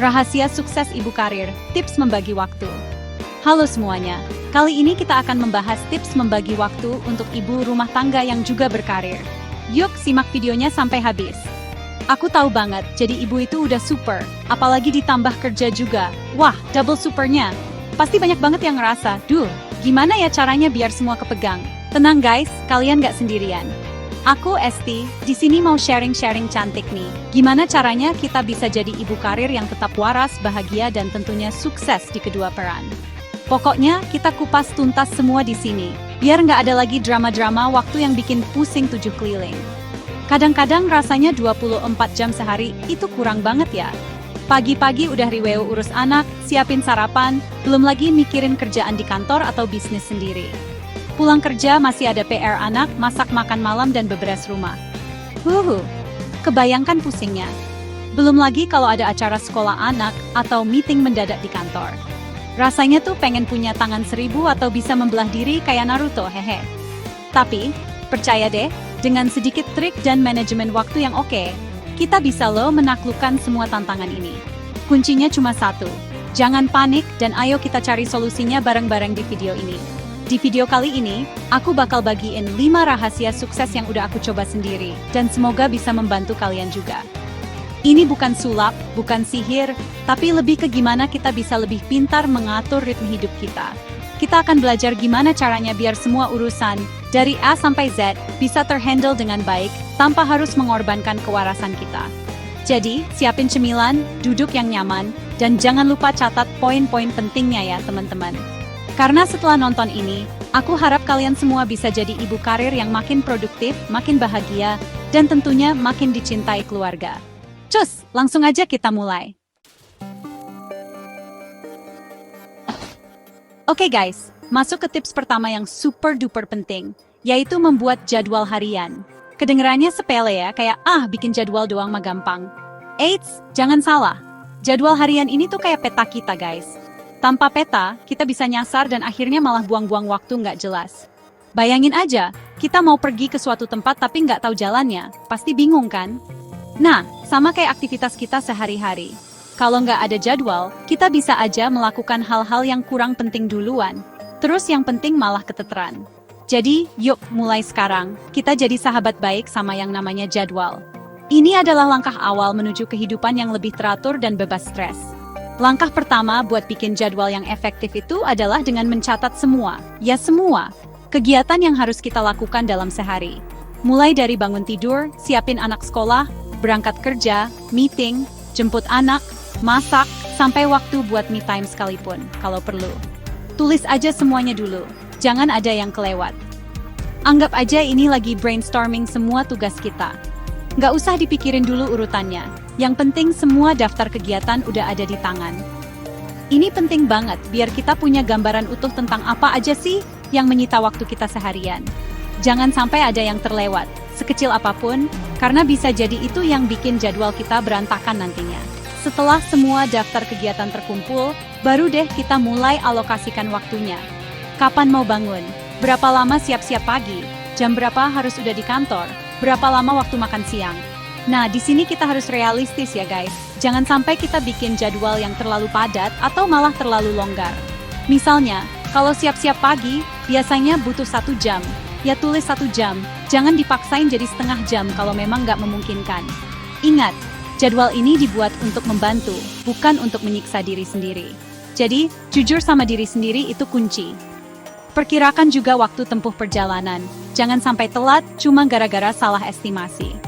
Rahasia sukses ibu karir, tips membagi waktu. Halo semuanya, kali ini kita akan membahas tips membagi waktu untuk ibu rumah tangga yang juga berkarir. Yuk simak videonya sampai habis. Aku tahu banget, jadi ibu itu udah super, apalagi ditambah kerja juga. Wah, double supernya. Pasti banyak banget yang ngerasa, duh, gimana ya caranya biar semua kepegang? Tenang guys, kalian gak sendirian. Aku Esti, di sini mau sharing-sharing cantik nih. Gimana caranya kita bisa jadi ibu karir yang tetap waras, bahagia, dan tentunya sukses di kedua peran. Pokoknya kita kupas tuntas semua di sini, biar nggak ada lagi drama-drama waktu yang bikin pusing 7 keliling. Kadang-kadang rasanya 24 jam sehari itu kurang banget ya. Pagi-pagi udah riweu urus anak, siapin sarapan, belum lagi mikirin kerjaan di kantor atau bisnis sendiri. Pulang kerja masih ada PR anak, masak makan malam dan beberes rumah. Kebayangkan pusingnya. Belum lagi kalau ada acara sekolah anak atau meeting mendadak di kantor. Rasanya tuh pengen punya tangan 1000 atau bisa membelah diri kayak Naruto, hehe. Tapi, percaya deh, dengan sedikit trik dan manajemen waktu yang oke, kita bisa loh menaklukkan semua tantangan ini. Kuncinya cuma satu, jangan panik dan ayo kita cari solusinya bareng-bareng di video ini. Di video kali ini, aku bakal bagiin 5 rahasia sukses yang udah aku coba sendiri, dan semoga bisa membantu kalian juga. Ini bukan sulap, bukan sihir, tapi lebih ke gimana kita bisa lebih pintar mengatur ritme hidup kita. Kita akan belajar gimana caranya biar semua urusan, dari A sampai Z, bisa terhandle dengan baik, tanpa harus mengorbankan kewarasan kita. Jadi, siapin cemilan, duduk yang nyaman, dan jangan lupa catat poin-poin pentingnya ya teman-teman. Karena setelah nonton ini, aku harap kalian semua bisa jadi ibu karir yang makin produktif, makin bahagia, dan tentunya makin dicintai keluarga. Cus, langsung aja kita mulai. Oke guys, masuk ke tips pertama yang super duper penting, yaitu membuat jadwal harian. Kedengerannya sepele ya, kayak bikin jadwal doang mah gampang. Eits, jangan salah. Jadwal harian ini tuh kayak peta kita guys. Tanpa peta, kita bisa nyasar dan akhirnya malah buang-buang waktu nggak jelas. Bayangin aja, kita mau pergi ke suatu tempat tapi nggak tahu jalannya, pasti bingung kan? Nah, sama kayak aktivitas kita sehari-hari. Kalau nggak ada jadwal, kita bisa aja melakukan hal-hal yang kurang penting duluan. Terus yang penting malah keteteran. Jadi, yuk mulai sekarang, kita jadi sahabat baik sama yang namanya jadwal. Ini adalah langkah awal menuju kehidupan yang lebih teratur dan bebas stres. Langkah pertama buat bikin jadwal yang efektif itu adalah dengan mencatat semua kegiatan yang harus kita lakukan dalam sehari. Mulai dari bangun tidur, siapin anak sekolah, berangkat kerja, meeting, jemput anak, masak, sampai waktu buat me time sekalipun, kalau perlu. Tulis aja semuanya dulu, jangan ada yang kelewat. Anggap aja ini lagi brainstorming semua tugas kita. Nggak usah dipikirin dulu urutannya. Yang penting semua daftar kegiatan udah ada di tangan. Ini penting banget biar kita punya gambaran utuh tentang apa aja sih yang menyita waktu kita seharian. Jangan sampai ada yang terlewat, sekecil apapun, karena bisa jadi itu yang bikin jadwal kita berantakan nantinya. Setelah semua daftar kegiatan terkumpul, baru deh kita mulai alokasikan waktunya. Kapan mau bangun? Berapa lama siap-siap pagi? Jam berapa harus udah di kantor? Berapa lama waktu makan siang? Nah, di sini kita harus realistis ya guys. Jangan sampai kita bikin jadwal yang terlalu padat atau malah terlalu longgar. Misalnya, kalau siap-siap pagi, biasanya butuh 1 jam. Ya tulis 1 jam, jangan dipaksain jadi setengah jam kalau memang nggak memungkinkan. Ingat, jadwal ini dibuat untuk membantu, bukan untuk menyiksa diri sendiri. Jadi, jujur sama diri sendiri itu kunci. Perkirakan juga waktu tempuh perjalanan. Jangan sampai telat cuma gara-gara salah estimasi.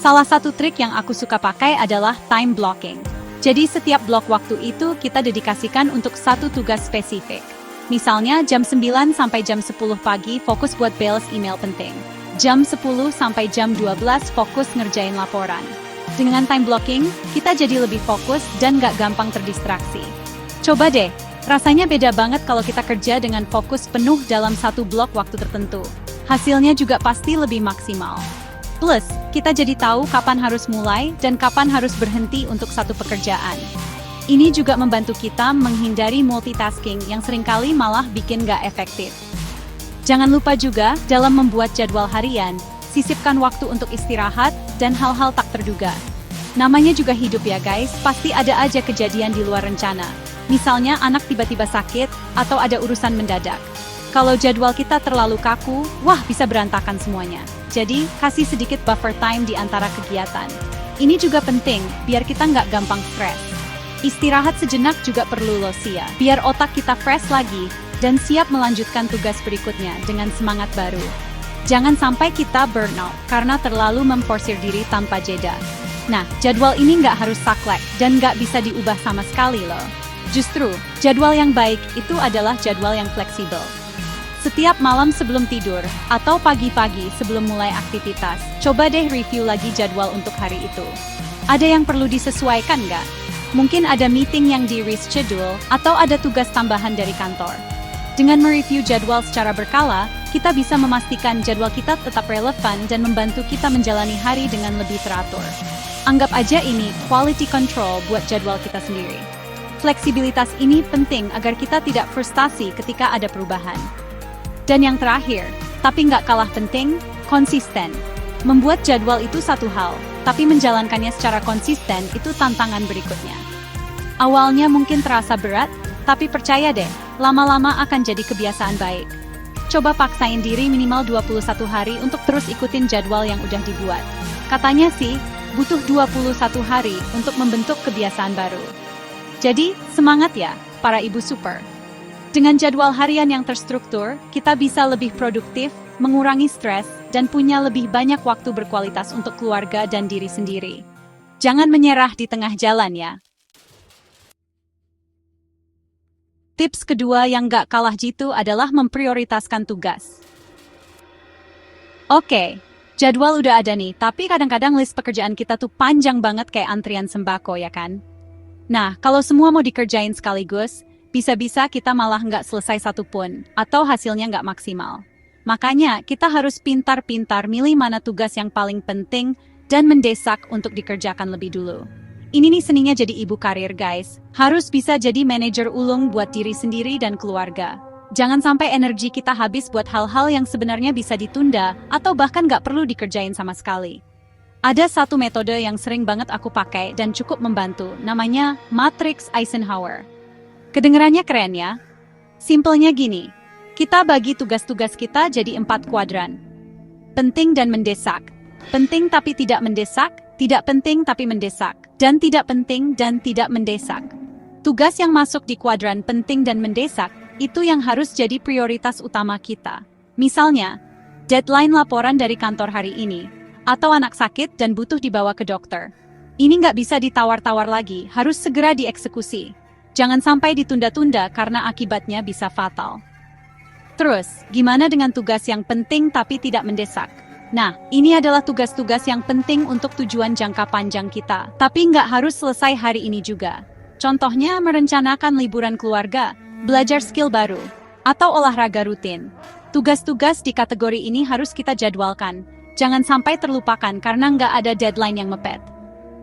Salah satu trik yang aku suka pakai adalah time blocking. Jadi setiap blok waktu itu kita dedikasikan untuk satu tugas spesifik. Misalnya jam 9 sampai jam 10 pagi fokus buat bales email penting. Jam 10 sampai jam 12 fokus ngerjain laporan. Dengan time blocking, kita jadi lebih fokus dan gak gampang terdistraksi. Coba deh, rasanya beda banget kalau kita kerja dengan fokus penuh dalam satu blok waktu tertentu. Hasilnya juga pasti lebih maksimal. Plus, kita jadi tahu kapan harus mulai dan kapan harus berhenti untuk satu pekerjaan. Ini juga membantu kita menghindari multitasking yang seringkali malah bikin gak efektif. Jangan lupa juga, dalam membuat jadwal harian, sisipkan waktu untuk istirahat dan hal-hal tak terduga. Namanya juga hidup ya guys, pasti ada aja kejadian di luar rencana. Misalnya anak tiba-tiba sakit, atau ada urusan mendadak. Kalau jadwal kita terlalu kaku, wah bisa berantakan semuanya. Jadi, kasih sedikit buffer time di antara kegiatan. Ini juga penting, biar kita nggak gampang stres. Istirahat sejenak juga perlu loh Sia, biar otak kita fresh lagi, dan siap melanjutkan tugas berikutnya dengan semangat baru. Jangan sampai kita burnout, karena terlalu memforsir diri tanpa jeda. Nah, jadwal ini nggak harus saklek, dan nggak bisa diubah sama sekali loh. Justru, jadwal yang baik itu adalah jadwal yang fleksibel. Setiap malam sebelum tidur, atau pagi-pagi sebelum mulai aktivitas, coba deh review lagi jadwal untuk hari itu. Ada yang perlu disesuaikan nggak? Mungkin ada meeting yang di-reschedule, atau ada tugas tambahan dari kantor. Dengan mereview jadwal secara berkala, kita bisa memastikan jadwal kita tetap relevan dan membantu kita menjalani hari dengan lebih teratur. Anggap aja ini quality control buat jadwal kita sendiri. Fleksibilitas ini penting agar kita tidak frustasi ketika ada perubahan. Dan yang terakhir, tapi nggak kalah penting, konsisten. Membuat jadwal itu satu hal, tapi menjalankannya secara konsisten itu tantangan berikutnya. Awalnya mungkin terasa berat, tapi percaya deh, lama-lama akan jadi kebiasaan baik. Coba paksain diri minimal 21 hari untuk terus ikutin jadwal yang udah dibuat. Katanya sih, butuh 21 hari untuk membentuk kebiasaan baru. Jadi, semangat ya, para ibu super. Dengan jadwal harian yang terstruktur, kita bisa lebih produktif, mengurangi stres, dan punya lebih banyak waktu berkualitas untuk keluarga dan diri sendiri. Jangan menyerah di tengah jalan ya. Tips kedua yang gak kalah jitu adalah memprioritaskan tugas. Oke, jadwal udah ada nih, tapi kadang-kadang list pekerjaan kita tuh panjang banget kayak antrian sembako ya kan? Nah, kalau semua mau dikerjain sekaligus, bisa-bisa kita malah nggak selesai satu pun, atau hasilnya nggak maksimal. Makanya, kita harus pintar-pintar milih mana tugas yang paling penting dan mendesak untuk dikerjakan lebih dulu. Ini nih seninya jadi ibu karir guys. Harus bisa jadi manajer ulung buat diri sendiri dan keluarga. Jangan sampai energi kita habis buat hal-hal yang sebenarnya bisa ditunda, atau bahkan nggak perlu dikerjain sama sekali. Ada satu metode yang sering banget aku pakai dan cukup membantu, namanya Matrix Eisenhower. Kedengerannya keren ya? Simpelnya gini, kita bagi tugas-tugas kita jadi 4 kuadran. Penting dan mendesak. Penting tapi tidak mendesak, tidak penting tapi mendesak, dan tidak penting dan tidak mendesak. Tugas yang masuk di kuadran penting dan mendesak, itu yang harus jadi prioritas utama kita. Misalnya, deadline laporan dari kantor hari ini, atau anak sakit dan butuh dibawa ke dokter. Ini nggak bisa ditawar-tawar lagi, harus segera dieksekusi. Jangan sampai ditunda-tunda karena akibatnya bisa fatal. Terus, gimana dengan tugas yang penting tapi tidak mendesak? Nah, ini adalah tugas-tugas yang penting untuk tujuan jangka panjang kita, tapi nggak harus selesai hari ini juga. Contohnya merencanakan liburan keluarga, belajar skill baru, atau olahraga rutin. Tugas-tugas di kategori ini harus kita jadwalkan. Jangan sampai terlupakan karena nggak ada deadline yang mepet.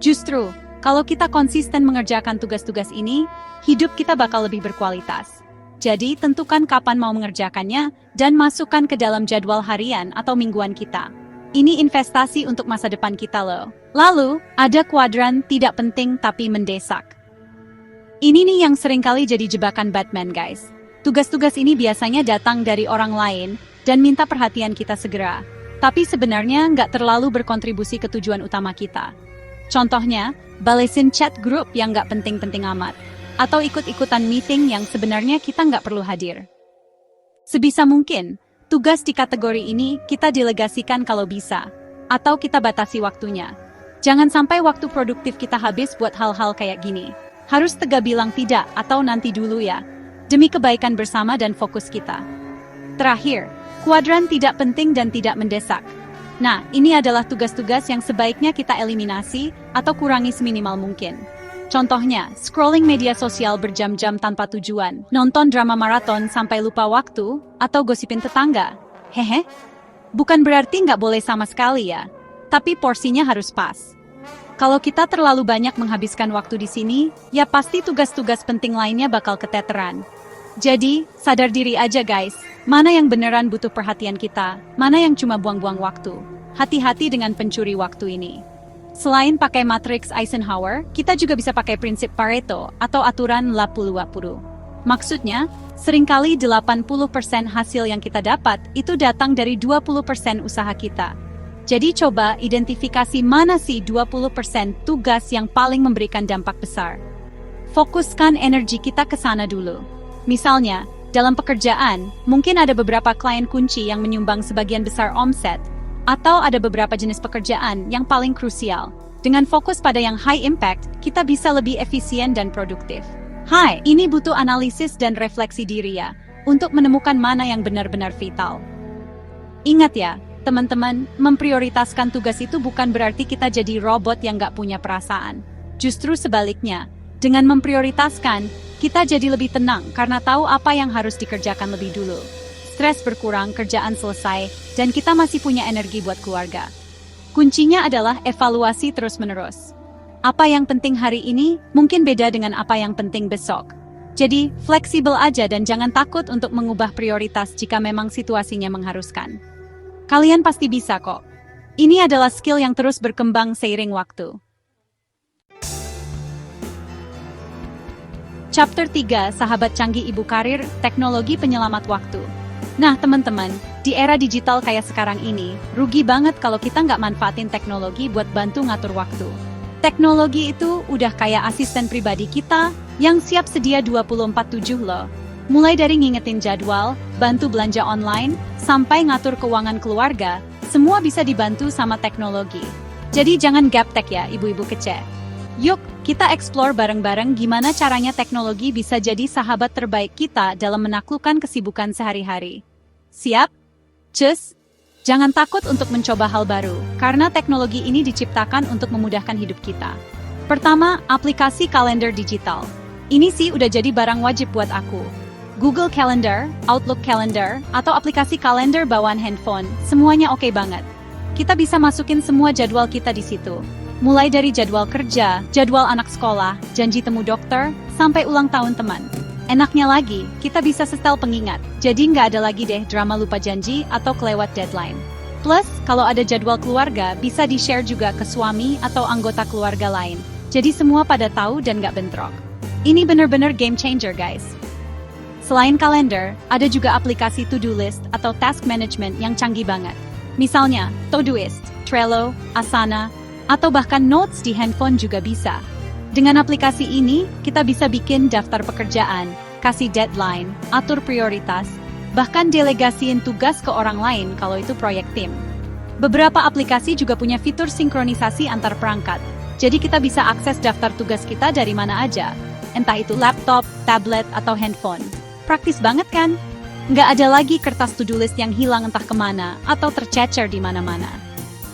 Justru, kalau kita konsisten mengerjakan tugas-tugas ini, hidup kita bakal lebih berkualitas. Jadi, tentukan kapan mau mengerjakannya dan masukkan ke dalam jadwal harian atau mingguan kita. Ini investasi untuk masa depan kita loh. Lalu, ada kuadran tidak penting tapi mendesak. Ini nih yang seringkali jadi jebakan Batman guys. Tugas-tugas ini biasanya datang dari orang lain dan minta perhatian kita segera. Tapi sebenarnya nggak terlalu berkontribusi ke tujuan utama kita. Contohnya, balesin chat grup yang nggak penting-penting amat. Atau ikut-ikutan meeting yang sebenarnya kita nggak perlu hadir. Sebisa mungkin, tugas di kategori ini kita delegasikan kalau bisa. Atau kita batasi waktunya. Jangan sampai waktu produktif kita habis buat hal-hal kayak gini. Harus tegak bilang tidak atau nanti dulu ya. Demi kebaikan bersama dan fokus kita. Terakhir, kuadran tidak penting dan tidak mendesak. Nah, ini adalah tugas-tugas yang sebaiknya kita eliminasi atau kurangi seminimal mungkin. Contohnya, scrolling media sosial berjam-jam tanpa tujuan, nonton drama maraton sampai lupa waktu, atau gosipin tetangga. Hehe, bukan berarti nggak boleh sama sekali ya, tapi porsinya harus pas. Kalau kita terlalu banyak menghabiskan waktu di sini, ya pasti tugas-tugas penting lainnya bakal keteteran. Jadi, sadar diri aja guys, mana yang beneran butuh perhatian kita, mana yang cuma buang-buang waktu. Hati-hati dengan pencuri waktu ini. Selain pakai matriks Eisenhower, kita juga bisa pakai prinsip Pareto atau aturan 80-20. Maksudnya, seringkali 80% hasil yang kita dapat itu datang dari 20% usaha kita. Jadi coba identifikasi mana sih 20% tugas yang paling memberikan dampak besar. Fokuskan energi kita ke sana dulu. Misalnya, dalam pekerjaan, mungkin ada beberapa klien kunci yang menyumbang sebagian besar omset, atau ada beberapa jenis pekerjaan yang paling krusial. Dengan fokus pada yang high impact, kita bisa lebih efisien dan produktif. Hai, ini butuh analisis dan refleksi diri ya, untuk menemukan mana yang benar-benar vital. Ingat ya, teman-teman, memprioritaskan tugas itu bukan berarti kita jadi robot yang nggak punya perasaan. Justru sebaliknya, dengan memprioritaskan, kita jadi lebih tenang karena tahu apa yang harus dikerjakan lebih dulu. Stres berkurang, kerjaan selesai, dan kita masih punya energi buat keluarga. Kuncinya adalah evaluasi terus-menerus. Apa yang penting hari ini mungkin beda dengan apa yang penting besok. Jadi, fleksibel aja dan jangan takut untuk mengubah prioritas jika memang situasinya mengharuskan. Kalian pasti bisa kok. Ini adalah skill yang terus berkembang seiring waktu. Chapter 3, Sahabat Canggih Ibu Karir, Teknologi Penyelamat Waktu. Nah teman-teman, di era digital kayak sekarang ini, rugi banget kalau kita nggak manfaatin teknologi buat bantu ngatur waktu. Teknologi itu udah kayak asisten pribadi kita yang siap sedia 24/7 loh. Mulai dari ngingetin jadwal, bantu belanja online, sampai ngatur keuangan keluarga, semua bisa dibantu sama teknologi. Jadi jangan gaptek ya ibu-ibu kece. Yuk, kita explore bareng-bareng gimana caranya teknologi bisa jadi sahabat terbaik kita dalam menaklukkan kesibukan sehari-hari. Siap? Cus! Jangan takut untuk mencoba hal baru, karena teknologi ini diciptakan untuk memudahkan hidup kita. Pertama, aplikasi kalender digital. Ini sih udah jadi barang wajib buat aku. Google Calendar, Outlook Calendar, atau aplikasi kalender bawaan handphone, semuanya oke banget. Kita bisa masukin semua jadwal kita di situ. Mulai dari jadwal kerja, jadwal anak sekolah, janji temu dokter, sampai ulang tahun teman. Enaknya lagi, kita bisa setel pengingat, jadi nggak ada lagi deh drama lupa janji atau kelewat deadline. Plus, kalau ada jadwal keluarga, bisa di-share juga ke suami atau anggota keluarga lain. Jadi semua pada tahu dan nggak bentrok. Ini bener-bener game changer guys. Selain kalender, ada juga aplikasi to-do list atau task management yang canggih banget. Misalnya, Todoist, Trello, Asana, atau bahkan notes di handphone juga bisa. Dengan aplikasi ini, kita bisa bikin daftar pekerjaan, kasih deadline, atur prioritas, bahkan delegasiin tugas ke orang lain kalau itu proyek tim. Beberapa aplikasi juga punya fitur sinkronisasi antar perangkat, jadi kita bisa akses daftar tugas kita dari mana aja, entah itu laptop, tablet, atau handphone. Praktis banget kan? Nggak ada lagi kertas to-do list yang hilang entah kemana atau tercecer di mana-mana.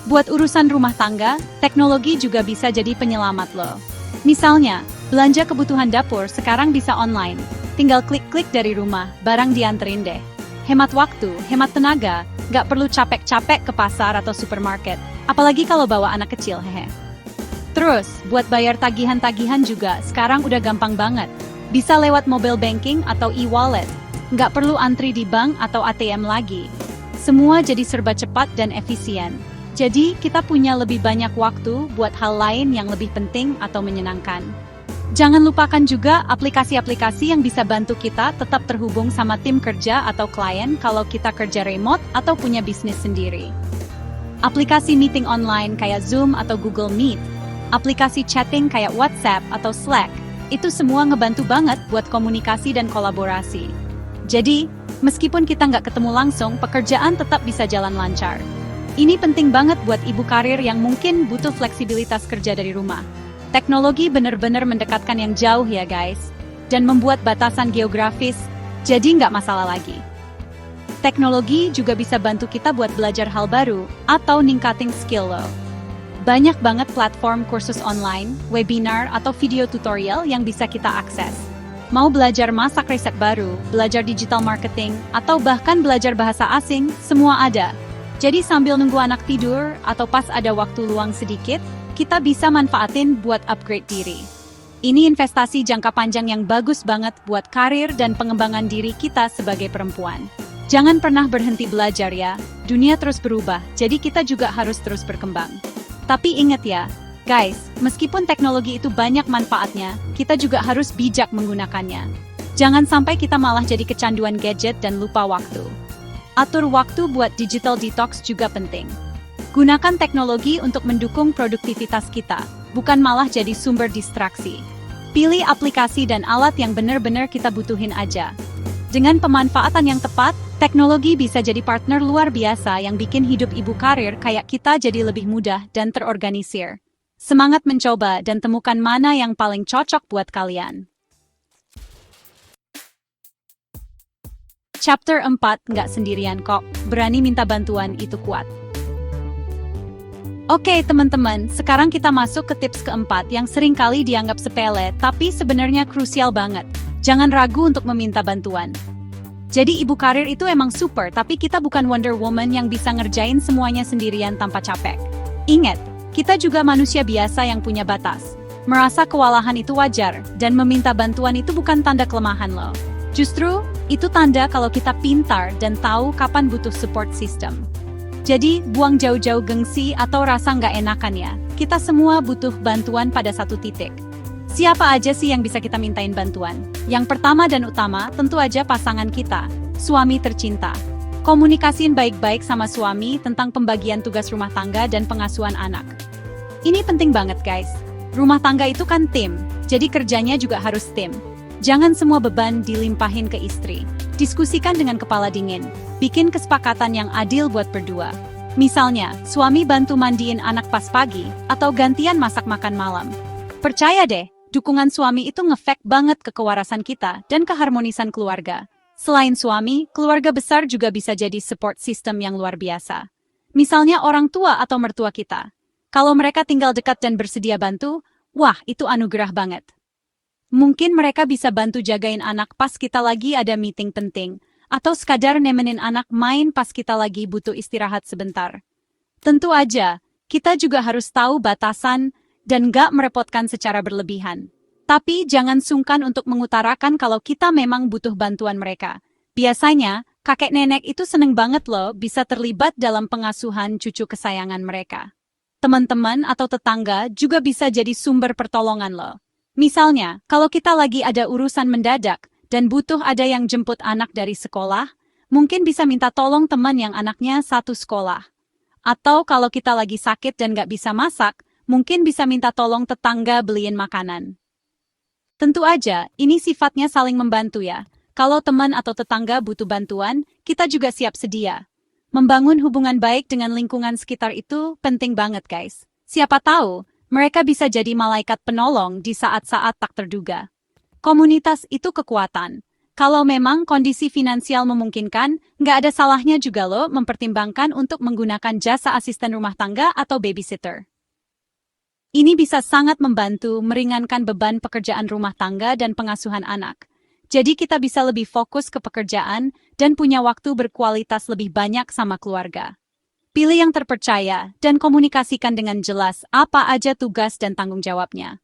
Buat urusan rumah tangga, teknologi juga bisa jadi penyelamat loh. Misalnya, belanja kebutuhan dapur sekarang bisa online. Tinggal klik-klik dari rumah, barang dianterin deh. Hemat waktu, hemat tenaga, nggak perlu capek-capek ke pasar atau supermarket. Apalagi kalau bawa anak kecil, hehe. Terus, buat bayar tagihan-tagihan juga sekarang udah gampang banget. Bisa lewat mobile banking atau e-wallet. Nggak perlu antri di bank atau ATM lagi. Semua jadi serba cepat dan efisien. Jadi, kita punya lebih banyak waktu buat hal lain yang lebih penting atau menyenangkan. Jangan lupakan juga aplikasi-aplikasi yang bisa bantu kita tetap terhubung sama tim kerja atau klien kalau kita kerja remote atau punya bisnis sendiri. Aplikasi meeting online kayak Zoom atau Google Meet, aplikasi chatting kayak WhatsApp atau Slack, itu semua ngebantu banget buat komunikasi dan kolaborasi. Jadi, meskipun kita nggak ketemu langsung, pekerjaan tetap bisa jalan lancar. Ini penting banget buat ibu karir yang mungkin butuh fleksibilitas kerja dari rumah. Teknologi benar-benar mendekatkan yang jauh ya guys, dan membuat batasan geografis jadi nggak masalah lagi. Teknologi juga bisa bantu kita buat belajar hal baru atau ningkatin skill lo. Banyak banget platform kursus online, webinar, atau video tutorial yang bisa kita akses. Mau belajar masak resep baru, belajar digital marketing, atau bahkan belajar bahasa asing, semua ada. Jadi sambil nunggu anak tidur atau pas ada waktu luang sedikit, kita bisa manfaatin buat upgrade diri. Ini investasi jangka panjang yang bagus banget buat karir dan pengembangan diri kita sebagai perempuan. Jangan pernah berhenti belajar ya, dunia terus berubah, jadi kita juga harus terus berkembang. Tapi ingat ya, Guys, meskipun teknologi itu banyak manfaatnya, kita juga harus bijak menggunakannya. Jangan sampai kita malah jadi kecanduan gadget dan lupa waktu. Atur waktu buat digital detox juga penting. Gunakan teknologi untuk mendukung produktivitas kita, bukan malah jadi sumber distraksi. Pilih aplikasi dan alat yang benar-benar kita butuhin aja. Dengan pemanfaatan yang tepat, teknologi bisa jadi partner luar biasa yang bikin hidup ibu karir kayak kita jadi lebih mudah dan terorganisir. Semangat mencoba dan temukan mana yang paling cocok buat kalian. Chapter 4, nggak sendirian kok, berani minta bantuan itu kuat. Oke teman-teman, sekarang kita masuk ke tips keempat yang sering kali dianggap sepele, tapi sebenarnya krusial banget. Jangan ragu untuk meminta bantuan. Jadi ibu karir itu emang super, tapi kita bukan Wonder Woman yang bisa ngerjain semuanya sendirian tanpa capek. Ingat, kita juga manusia biasa yang punya batas. Merasa kewalahan itu wajar, dan meminta bantuan itu bukan tanda kelemahan loh. Justru, itu tanda kalau kita pintar dan tahu kapan butuh support system. Jadi, buang jauh-jauh gengsi atau rasa nggak enakan ya. Kita semua butuh bantuan pada satu titik. Siapa aja sih yang bisa kita mintain bantuan? Yang pertama dan utama, tentu aja pasangan kita, suami tercinta. Komunikasiin baik-baik sama suami tentang pembagian tugas rumah tangga dan pengasuhan anak. Ini penting banget guys. Rumah tangga itu kan tim, jadi kerjanya juga harus tim. Jangan semua beban dilimpahin ke istri. Diskusikan dengan kepala dingin. Bikin kesepakatan yang adil buat berdua. Misalnya, suami bantu mandiin anak pas pagi, atau gantian masak makan malam. Percaya deh, dukungan suami itu ngefek banget ke kewarasan kita dan keharmonisan keluarga. Selain suami, keluarga besar juga bisa jadi support system yang luar biasa. Misalnya orang tua atau mertua kita. Kalau mereka tinggal dekat dan bersedia bantu, wah itu anugerah banget. Mungkin mereka bisa bantu jagain anak pas kita lagi ada meeting penting, atau sekadar nemenin anak main pas kita lagi butuh istirahat sebentar. Tentu aja, kita juga harus tahu batasan dan gak merepotkan secara berlebihan. Tapi jangan sungkan untuk mengutarakan kalau kita memang butuh bantuan mereka. Biasanya, kakek nenek itu seneng banget loh bisa terlibat dalam pengasuhan cucu kesayangan mereka. Teman-teman atau tetangga juga bisa jadi sumber pertolongan loh. Misalnya, kalau kita lagi ada urusan mendadak dan butuh ada yang jemput anak dari sekolah, mungkin bisa minta tolong teman yang anaknya satu sekolah. Atau kalau kita lagi sakit dan gak bisa masak, mungkin bisa minta tolong tetangga beliin makanan. Tentu aja, ini sifatnya saling membantu ya. Kalau teman atau tetangga butuh bantuan, kita juga siap sedia. Membangun hubungan baik dengan lingkungan sekitar itu penting banget guys. Siapa tahu, mereka bisa jadi malaikat penolong di saat-saat tak terduga. Komunitas itu kekuatan. Kalau memang kondisi finansial memungkinkan, nggak ada salahnya juga loh mempertimbangkan untuk menggunakan jasa asisten rumah tangga atau babysitter. Ini bisa sangat membantu meringankan beban pekerjaan rumah tangga dan pengasuhan anak. Jadi kita bisa lebih fokus ke pekerjaan dan punya waktu berkualitas lebih banyak sama keluarga. Pilih yang terpercaya dan komunikasikan dengan jelas apa aja tugas dan tanggung jawabnya.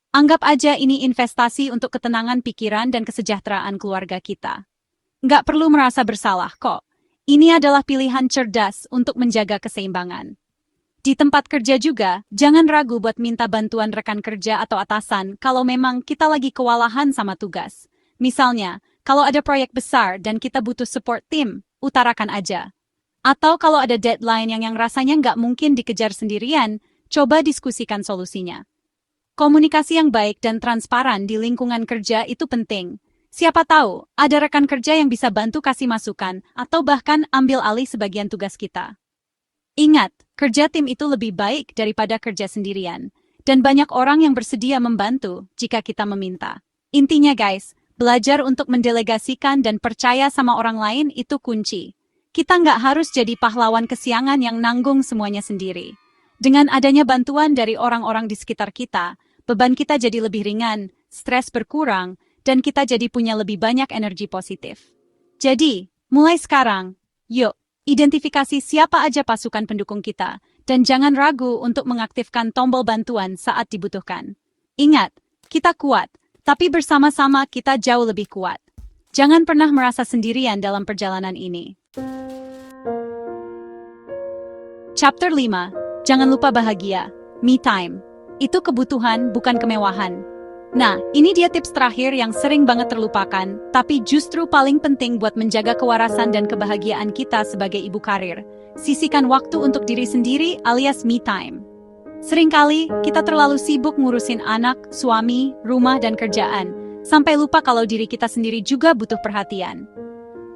Anggap aja ini investasi untuk ketenangan pikiran dan kesejahteraan keluarga kita. Nggak perlu merasa bersalah kok. Ini adalah pilihan cerdas untuk menjaga keseimbangan. Di tempat kerja juga, jangan ragu buat minta bantuan rekan kerja atau atasan kalau memang kita lagi kewalahan sama tugas. Misalnya, kalau ada proyek besar dan kita butuh support tim, utarakan aja. Atau kalau ada deadline yang rasanya nggak mungkin dikejar sendirian, coba diskusikan solusinya. Komunikasi yang baik dan transparan di lingkungan kerja itu penting. Siapa tahu, ada rekan kerja yang bisa bantu kasih masukan atau bahkan ambil alih sebagian tugas kita. Ingat, kerja tim itu lebih baik daripada kerja sendirian. Dan banyak orang yang bersedia membantu jika kita meminta. Intinya guys, belajar untuk mendelegasikan dan percaya sama orang lain itu kunci. Kita nggak harus jadi pahlawan kesiangan yang nanggung semuanya sendiri. Dengan adanya bantuan dari orang-orang di sekitar kita, beban kita jadi lebih ringan, stres berkurang, dan kita jadi punya lebih banyak energi positif. Jadi, mulai sekarang, yuk, identifikasi siapa aja pasukan pendukung kita, dan jangan ragu untuk mengaktifkan tombol bantuan saat dibutuhkan. Ingat, kita kuat, tapi bersama-sama kita jauh lebih kuat. Jangan pernah merasa sendirian dalam perjalanan ini. Chapter 5, jangan lupa bahagia, me time. Itu kebutuhan, bukan kemewahan. Nah, ini dia tips terakhir yang sering banget terlupakan, tapi justru paling penting buat menjaga kewarasan dan kebahagiaan kita sebagai ibu karir. Sisihkan waktu untuk diri sendiri alias me time. Seringkali, kita terlalu sibuk ngurusin anak, suami, rumah, dan kerjaan, sampai lupa kalau diri kita sendiri juga butuh perhatian.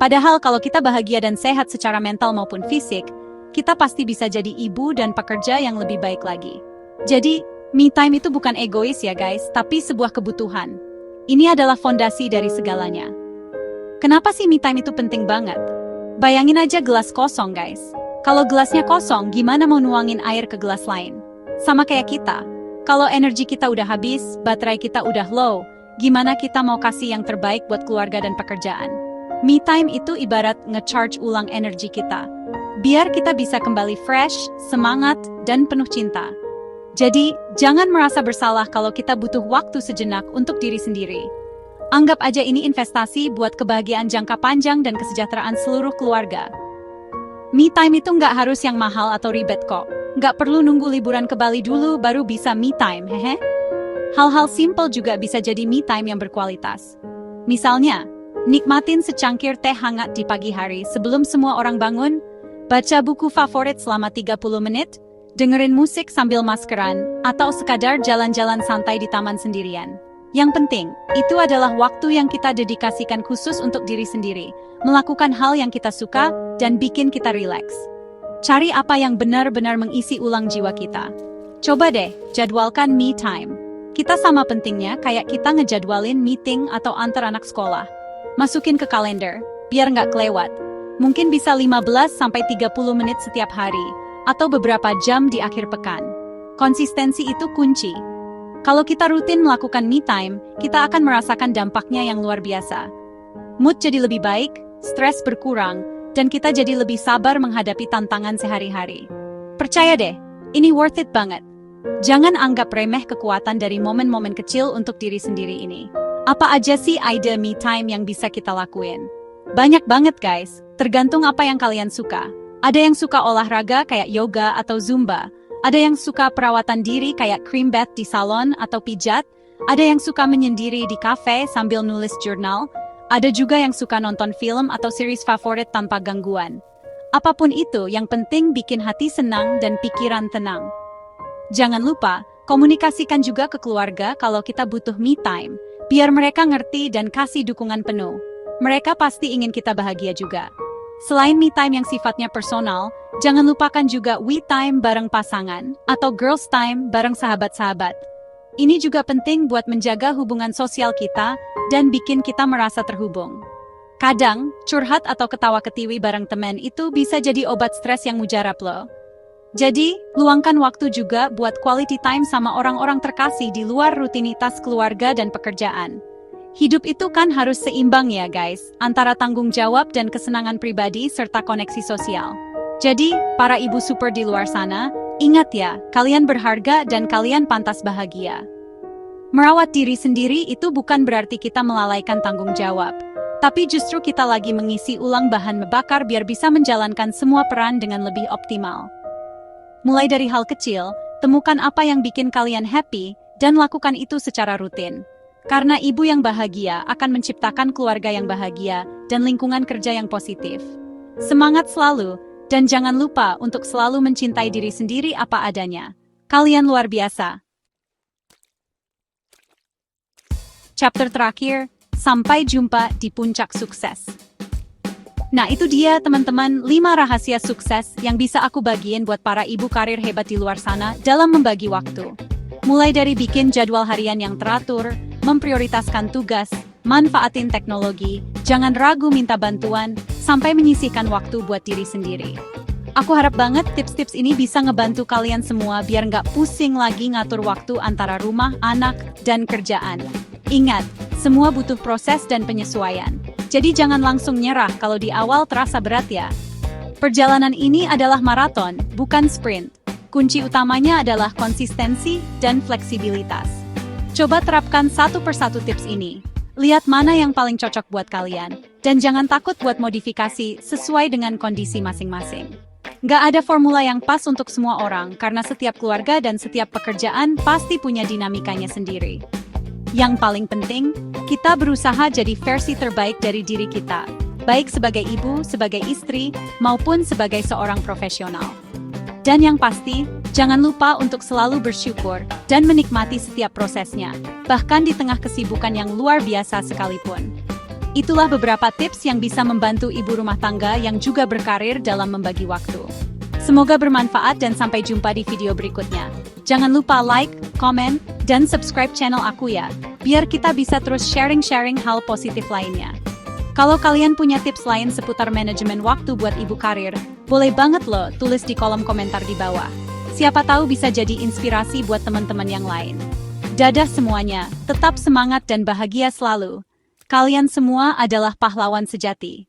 Padahal kalau kita bahagia dan sehat secara mental maupun fisik, kita pasti bisa jadi ibu dan pekerja yang lebih baik lagi. Jadi, me time itu bukan egois ya guys, tapi sebuah kebutuhan. Ini adalah fondasi dari segalanya. Kenapa sih me time itu penting banget? Bayangin aja gelas kosong guys. Kalau gelasnya kosong, gimana mau nuangin air ke gelas lain? Sama kayak kita. Kalau energi kita udah habis, baterai kita udah low, gimana kita mau kasih yang terbaik buat keluarga dan pekerjaan? Me time itu ibarat nge-charge ulang energi kita. Biar kita bisa kembali fresh, semangat, dan penuh cinta. Jadi, jangan merasa bersalah kalau kita butuh waktu sejenak untuk diri sendiri. Anggap aja ini investasi buat kebahagiaan jangka panjang dan kesejahteraan seluruh keluarga. Me time itu nggak harus yang mahal atau ribet kok. Nggak perlu nunggu liburan ke Bali dulu baru bisa me time, hehe. Hal-hal simple juga bisa jadi me time yang berkualitas. Misalnya, nikmatin secangkir teh hangat di pagi hari sebelum semua orang bangun, baca buku favorit selama 30 menit, dengerin musik sambil maskeran, atau sekadar jalan-jalan santai di taman sendirian. Yang penting, itu adalah waktu yang kita dedikasikan khusus untuk diri sendiri, melakukan hal yang kita suka, dan bikin kita rileks. Cari apa yang benar-benar mengisi ulang jiwa kita. Coba deh, jadwalkan me time. Kita sama pentingnya kayak kita ngejadwalin meeting atau antar anak sekolah. Masukin ke kalender, biar nggak kelewat. Mungkin bisa 15-30 menit setiap hari, atau beberapa jam di akhir pekan. Konsistensi itu kunci. Kalau kita rutin melakukan me time, kita akan merasakan dampaknya yang luar biasa. Mood jadi lebih baik, stres berkurang, dan kita jadi lebih sabar menghadapi tantangan sehari-hari. Percaya deh, ini worth it banget. Jangan anggap remeh kekuatan dari momen-momen kecil untuk diri sendiri ini. Apa aja sih ide me time yang bisa kita lakuin? Banyak banget guys, tergantung apa yang kalian suka. Ada yang suka olahraga kayak yoga atau zumba. Ada yang suka perawatan diri kayak cream bath di salon atau pijat. Ada yang suka menyendiri di kafe sambil nulis jurnal. Ada juga yang suka nonton film atau series favorit tanpa gangguan. Apapun itu, yang penting bikin hati senang dan pikiran tenang. Jangan lupa, komunikasikan juga ke keluarga kalau kita butuh me time. Biar mereka ngerti dan kasih dukungan penuh. Mereka pasti ingin kita bahagia juga. Selain me time yang sifatnya personal, jangan lupakan juga we time bareng pasangan atau girls time bareng sahabat-sahabat. Ini juga penting buat menjaga hubungan sosial kita dan bikin kita merasa terhubung. Kadang, curhat atau ketawa-ketiwi bareng teman itu bisa jadi obat stres yang mujarab loh. Jadi, luangkan waktu juga buat quality time sama orang-orang terkasih di luar rutinitas keluarga dan pekerjaan. Hidup itu kan harus seimbang ya guys, antara tanggung jawab dan kesenangan pribadi serta koneksi sosial. Jadi, para ibu super di luar sana, ingat ya, kalian berharga dan kalian pantas bahagia. Merawat diri sendiri itu bukan berarti kita melalaikan tanggung jawab, tapi justru kita lagi mengisi ulang bahan bakar biar bisa menjalankan semua peran dengan lebih optimal. Mulai dari hal kecil, temukan apa yang bikin kalian happy, dan lakukan itu secara rutin. Karena ibu yang bahagia akan menciptakan keluarga yang bahagia dan lingkungan kerja yang positif. Semangat selalu, dan jangan lupa untuk selalu mencintai diri sendiri apa adanya. Kalian luar biasa. Chapter terakhir, sampai jumpa di puncak sukses. Nah itu dia teman-teman 5 rahasia sukses yang bisa aku bagiin buat para ibu karir hebat di luar sana dalam membagi waktu. Mulai dari bikin jadwal harian yang teratur, memprioritaskan tugas, manfaatin teknologi, jangan ragu minta bantuan, sampai menyisihkan waktu buat diri sendiri. Aku harap banget tips-tips ini bisa ngebantu kalian semua biar nggak pusing lagi ngatur waktu antara rumah, anak, dan kerjaan. Ingat, semua butuh proses dan penyesuaian. Jadi jangan langsung nyerah kalau di awal terasa berat ya. Perjalanan ini adalah maraton, bukan sprint. Kunci utamanya adalah konsistensi dan fleksibilitas. Coba terapkan satu persatu tips ini. Lihat mana yang paling cocok buat kalian. Dan jangan takut buat modifikasi sesuai dengan kondisi masing-masing. Nggak ada formula yang pas untuk semua orang, karena setiap keluarga dan setiap pekerjaan pasti punya dinamikanya sendiri. Yang paling penting, kita berusaha jadi versi terbaik dari diri kita, baik sebagai ibu, sebagai istri, maupun sebagai seorang profesional. Dan yang pasti, jangan lupa untuk selalu bersyukur dan menikmati setiap prosesnya, bahkan di tengah kesibukan yang luar biasa sekalipun. Itulah beberapa tips yang bisa membantu ibu rumah tangga yang juga berkarir dalam membagi waktu. Semoga bermanfaat dan sampai jumpa di video berikutnya. Jangan lupa like, komen, dan subscribe channel aku ya, biar kita bisa terus sharing-sharing hal positif lainnya. Kalau kalian punya tips lain seputar manajemen waktu buat ibu karir, boleh banget loh tulis di kolom komentar di bawah. Siapa tahu bisa jadi inspirasi buat teman-teman yang lain. Dadah semuanya, tetap semangat dan bahagia selalu. Kalian semua adalah pahlawan sejati.